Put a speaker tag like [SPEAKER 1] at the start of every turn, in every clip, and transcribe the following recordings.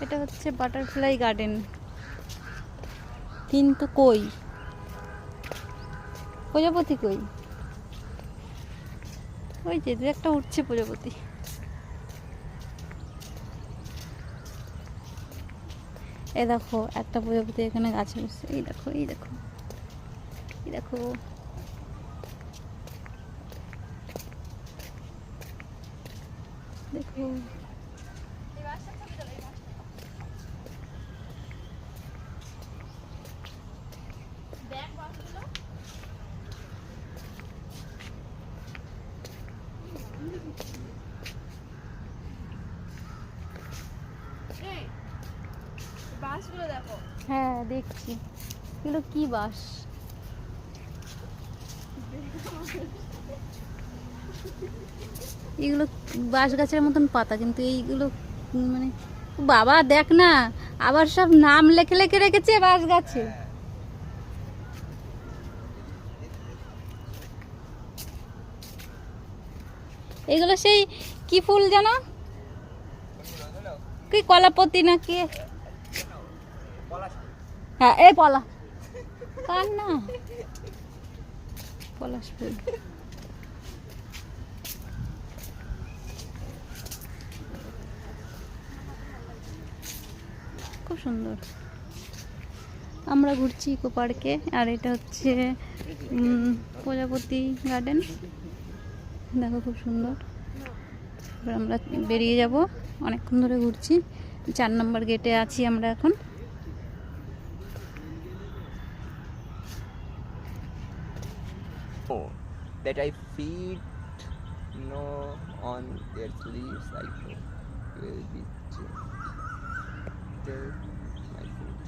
[SPEAKER 1] এটা হচ্ছে butterfly garden, কিন্তু কই প্রজাপতি কই? ওই যে দু একটা উঠছে প্রজাপতি। এই দেখো একটা প্রজাপতি এখানে গাছে বসছে। এই দেখো, এই দেখো, এই দেখো। দেখো
[SPEAKER 2] বাসগুলো দেখো।
[SPEAKER 1] হ্যাঁ দেখছি, এগুলো কি বাস? এগুলো বাঁশ গাছের মতন পাতা, কিন্তু এইগুলো মানে বাবা দেখ না, আবার সব নাম লেখে লেখে রেখেছে বাঁশ গাছে। এগুলো সেই কি ফুল জানো, কি কলাপতি না কি? হ্যাঁ এই পলা কার না, পলাশ ফুল। খুব সুন্দর। আমরা ঘুরছি ইকো পার্কে, আর এটা হচ্ছে প্রজাপতি গার্ডেন। দেখো খুব সুন্দর। এবার আমরা বেরিয়ে যাব, অনেকক্ষণ ধরে ঘুরছি। 4 নম্বর গেটে আছি আমরা এখন।
[SPEAKER 3] That I feed no on their leaves, I know will be till my food.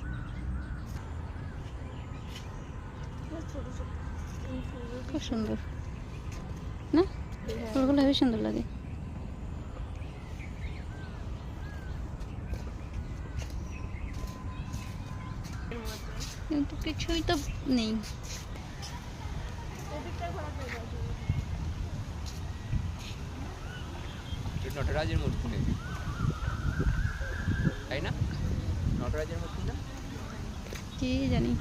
[SPEAKER 1] খুব সুন্দর না, ফুলগুলো হেবি সুন্দর লাগে। কিন্তু কিছুই তো নেই।
[SPEAKER 3] নটরাজের মূর্তি নেই, তাই না? নটরাজের মূর্তি না,
[SPEAKER 1] কি জানি।